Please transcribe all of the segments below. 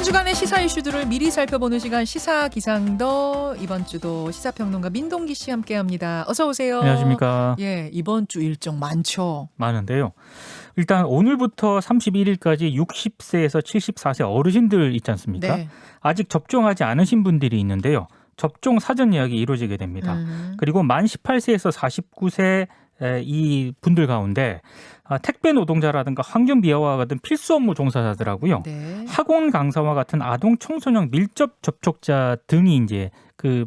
한 주간의 시사 이슈들을 미리 살펴보는 시간 시사기상더. 이번 주도 시사평론가 민동기 씨 함께합니다. 어서 오세요. 안녕하십니까. 예, 이번 주 일정 많죠. 많은데요. 일단 오늘부터 31일까지 60세에서 74세 어르신들 있지 않습니까? 네. 아직 접종하지 않으신 분들이 있는데요. 접종 사전 예약이 이루어지게 됩니다. 그리고 만 18세에서 49세 이 분들 가운데 택배 노동자라든가 환경미화와 같은 필수 업무 종사자들하고요. 네. 학원 강사와 같은 아동 청소년 밀접 접촉자 등이 이제 그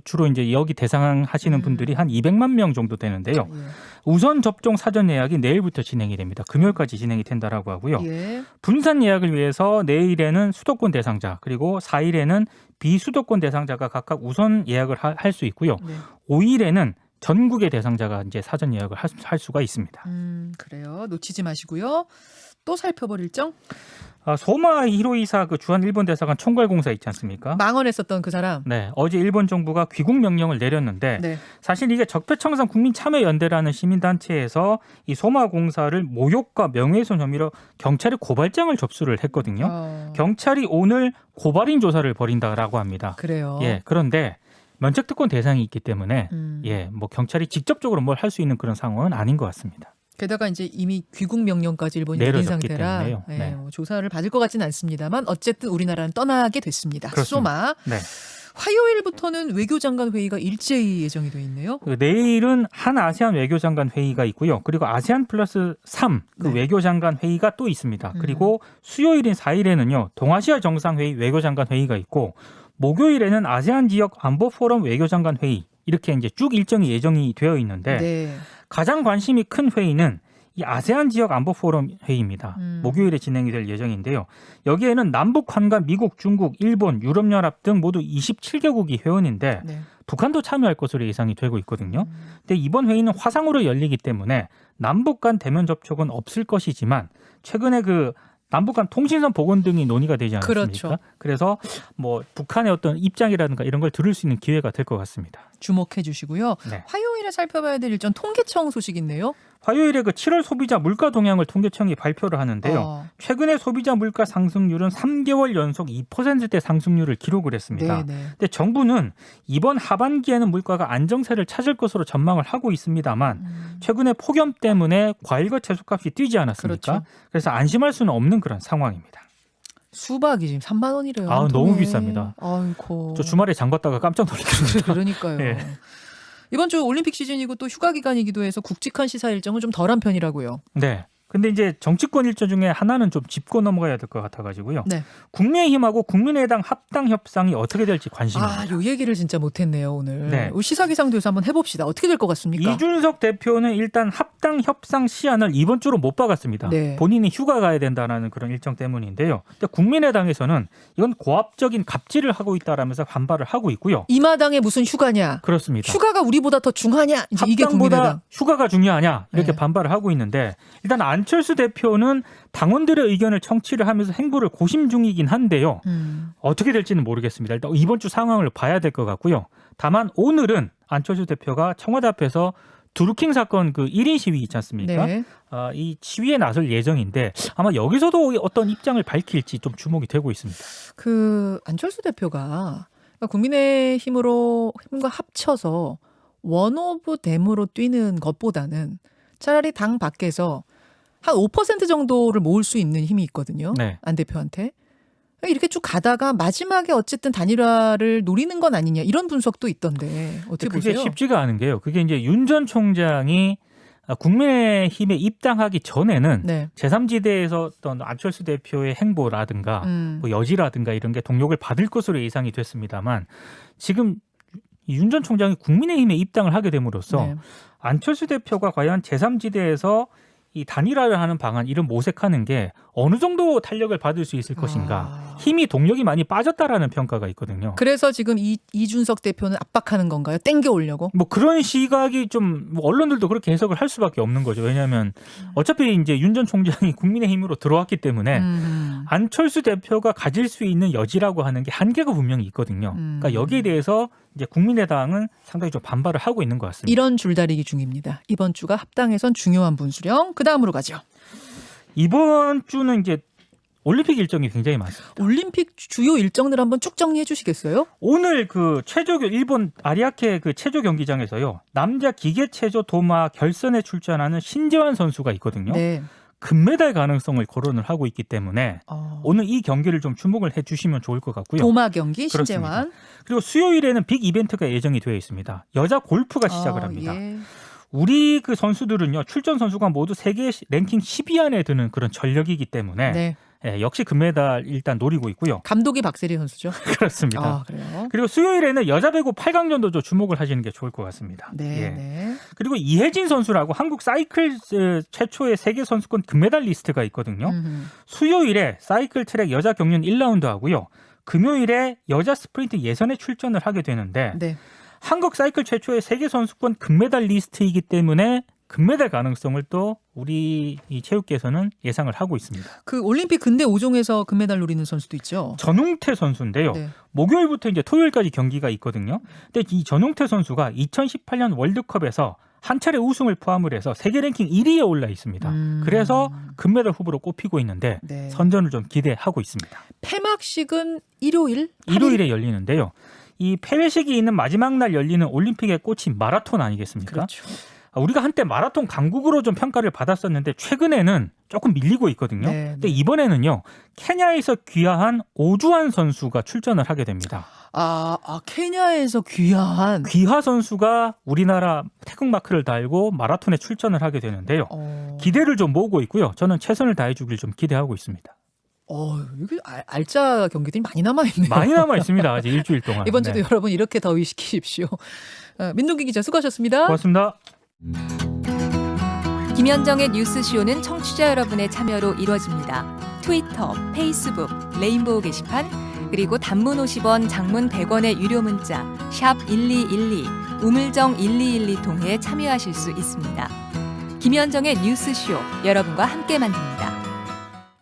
주로 이제 여기 대상하시는 분들이 한 200만 명 정도 되는데요. 예. 우선 접종 사전 예약이 내일부터 진행이 됩니다. 금요일까지 진행이 된다라고 하고요. 예. 분산 예약을 위해서 내일에는 수도권 대상자 그리고 4일에는 비수도권 대상자가 각각 우선 예약을 할 수 있고요. 네. 5일에는 전국의 대상자가 이제 사전 예약을 할 수가 있습니다. 그래요. 놓치지 마시고요. 또 살펴볼 일정? 소마 히로이사 그 주한 일본 대사관 총괄공사 있지 않습니까? 망언했었던 그 사람. 네, 어제 일본 정부가 귀국 명령을 내렸는데 네. 사실 이게 적폐청산 국민참여연대라는 시민단체에서 이 소마 공사를 모욕과 명예훼손 혐의로 경찰에 고발장을 접수를 했거든요. 경찰이 오늘 고발인 조사를 벌인다라고 합니다. 그래요. 예, 그런데 면책특권 대상이 있기 때문에 예, 뭐 경찰이 직접적으로 뭘 할 수 있는 그런 상황은 아닌 것 같습니다. 게다가 이제 이미 귀국 명령까지 일본이 내린 내려졌기 상태라 때문에요. 네, 네. 뭐 조사를 받을 것 같지는 않습니다만 어쨌든 우리나라는 떠나게 됐습니다. 그렇습니다. 소마. 네. 화요일부터는 외교장관 회의가 일제히 예정이 돼 있네요. 내일은 한 아세안 외교장관 회의가 있고요. 그리고 아세안 플러스 3 그 네. 외교장관 회의가 또 있습니다. 그리고 수요일인 4일에는요. 동아시아 정상회의 외교장관 회의가 있고 목요일에는 아세안 지역 안보 포럼 외교장관 회의 이렇게 이제 쭉 일정이 예정이 되어 있는데 네. 가장 관심이 큰 회의는 이 아세안 지역 안보 포럼 회의입니다. 목요일에 진행이 될 예정인데요. 여기에는 남북한과 미국, 중국, 일본, 유럽연합 등 모두 27개국이 회원인데 네. 북한도 참여할 것으로 예상이 되고 있거든요. 근데 이번 회의는 화상으로 열리기 때문에 남북 간 대면 접촉은 없을 것이지만 최근에 그 남북 간 통신선 복원 등이 논의가 되지 않았습니까? 그렇죠. 그래서 뭐 북한의 어떤 입장이라든가 이런 걸 들을 수 있는 기회가 될 것 같습니다. 주목해 주시고요. 네. 화요일에 sal펴봐야 될 일정 통계청 소식 있네요. 화요일에 그 7월 소비자 물가 동향을 통계청이 발표를 하는데요. 최근에 소비자 물가 상승률은 3개월 연속 2%대 상승률을 기록을 했습니다. 네네. 근데 정부는 이번 하반기에는 물가가 안정세를 찾을 것으로 전망을 하고 있습니다만 최근에 폭염 때문에 과일과 채소값이 뛰지 않았습니까? 그렇죠. 그래서 안심할 수는 없는 그런 상황입니다. 수박이 지금 3만 원이래요. 아, 한 너무 통에. 비쌉니다. 아이고. 저 주말에 장 봤다가 깜짝 놀랐습니다. 그러니까요. 네. 이번 주 올림픽 시즌이고 또 휴가 기간이기도 해서 굵직한 시사 일정은 좀 덜한 편이라고요. 네. 근데 이제 정치권 일정 중에 하나는 좀 짚고 넘어가야 될 것 같아가지고요. 네. 국민의힘하고 국민의당 합당 협상이 어떻게 될지 관심입니다. 요 얘기를 진짜 못했네요 오늘. 네. 우리 시사기상도에서 한번 해봅시다. 어떻게 될 것 같습니까? 이준석 대표는 일단 합당 협상 시한을 이번 주로 못 박았습니다. 네. 본인이 휴가 가야 된다는 그런 일정 때문인데요. 근데 국민의당에서는 이건 고압적인 갑질을 하고 있다라면서 반발을 하고 있고요. 이 마당에 무슨 휴가냐? 그렇습니다. 휴가가 우리보다 더 중하냐? 이제 이게 합당보다 국민의당. 휴가가 중요하냐 이렇게 네. 반발을 하고 있는데 일단 안철수 대표는 당원들의 의견을 청취를 하면서 행보를 고심 중이긴 한데요. 어떻게 될지는 모르겠습니다. 일단 이번 주 상황을 봐야 될 것 같고요. 다만 오늘은 안철수 대표가 청와대 앞에서 드루킹 사건 그 1인 시위 있지 않습니까? 네. 이 시위에 나설 예정인데 아마 여기서도 어떤 입장을 밝힐지 좀 주목이 되고 있습니다. 그 안철수 대표가 국민의힘과 합쳐서 원 오브 댐으로 뛰는 것보다는 차라리 당 밖에서 한 5% 정도를 모을 수 있는 힘이 있거든요. 네. 안 대표한테. 이렇게 쭉 가다가 마지막에 어쨌든 단일화를 노리는 건 아니냐 이런 분석도 있던데 어떻게 그게 보세요? 쉽지가 않은 게요. 그게 이제 윤 전 총장이 국민의힘에 입당하기 전에는 네. 제3지대에서 어떤 안철수 대표의 행보라든가 뭐 여지라든가 이런 게 동력을 받을 것으로 예상이 됐습니다만 지금 윤 전 총장이 국민의힘에 입당을 하게 됨으로써 네. 안철수 대표가 과연 제3지대에서 이 단일화를 하는 방안 이런 모색하는 게 어느 정도 탄력을 받을 수 있을 것인가 힘이 동력이 많이 빠졌다라는 평가가 있거든요. 그래서 지금 이준석 대표는 압박하는 건가요? 땡겨 오려고? 뭐 그런 시각이 좀뭐 언론들도 그렇게 해석을 할 수밖에 없는 거죠. 왜냐하면 어차피 이제 윤 전 총장이 국민의힘으로 들어왔기 때문에 안철수 대표가 가질 수 있는 여지라고 하는 게 한계가 분명히 있거든요. 그러니까 여기에 대해서 이제 국민의당은 상당히 좀 반발을 하고 있는 것 같습니다. 이런 줄다리기 중입니다. 이번 주가 합당에선 중요한 분수령. 그 다음으로 가죠. 이번 주는 이제 올림픽 일정이 굉장히 많습니다. 올림픽 주요 일정들 한번 쭉 정리해 주시겠어요? 오늘 그 일본 아리아케 그 체조 경기장에서요. 남자 기계 체조 도마 결선에 출전하는 신재환 선수가 있거든요. 네. 금메달 가능성을 거론을 하고 있기 때문에 오늘 이 경기를 좀 주목을 해주시면 좋을 것 같고요. 도마 경기 그렇습니다. 신재환. 그리고 수요일에는 빅 이벤트가 예정이 되어 있습니다. 여자 골프가 시작을 합니다. 예. 우리 그 선수들은요. 출전 선수가 모두 세계 랭킹 10위 안에 드는 그런 전력이기 때문에 네. 예, 역시 금메달 일단 노리고 있고요. 감독이 박세리 선수죠. 그렇습니다. 아, 그래요? 그리고 수요일에는 여자 배구 8강전도 좀 주목을 하시는 게 좋을 것 같습니다. 네, 예. 네. 그리고 이혜진 선수라고 한국 사이클 최초의 세계 선수권 금메달리스트가 있거든요. 수요일에 사이클 트랙 여자 경륜 1라운드 하고요. 금요일에 여자 스프린트 예선에 출전을 하게 되는데 네. 한국 사이클 최초의 세계 선수권 금메달리스트이기 때문에 금메달 가능성을 또 우리 이 체육계에서는 예상을 하고 있습니다. 그 올림픽 근대 5종에서 금메달 노리는 선수도 있죠. 전웅태 선수인데요. 네. 목요일부터 이제 토요일까지 경기가 있거든요. 근데 이 전웅태 선수가 2018년 월드컵에서 한 차례 우승을 포함을 해서 세계 랭킹 1위에 올라 있습니다. 그래서 금메달 후보로 꼽히고 있는데 네. 선전을 좀 기대하고 있습니다. 폐막식은 일요일? 8일? 일요일에 열리는데요. 이 폐회식이 있는 마지막 날 열리는 올림픽의 꽃이 마라톤 아니겠습니까? 그렇죠. 우리가 한때 마라톤 강국으로 좀 평가를 받았었는데 최근에는 조금 밀리고 있거든요. 네, 근데 이번에는요. 케냐에서 귀화한 오주환 선수가 출전을 하게 됩니다. 케냐에서 귀한. 귀화 선수가 우리나라 태극마크를 달고 마라톤에 출전을 하게 되는데요. 기대를 좀 모으고 있고요. 저는 최선을 다해주길 좀 기대하고 있습니다. 이게 알짜 경기들이 많이 남아있네요. 많이 남아 있습니다. 아직 일주일 동안. 이번 주도 네. 여러분 이렇게 더위시키십시오. 민동기 기자 수고하셨습니다. 고맙습니다. 김현정의 뉴스쇼는 청취자 여러분의 참여로 이루어집니다. 트위터, 페이스북, 레인보우 게시판, 그리고 단문 50원, 장문 100원의 유료 문자 샵 1212, 우물정 1212 통해 참여하실 수 있습니다. 김현정의 뉴스쇼, 여러분과 함께 만듭니다.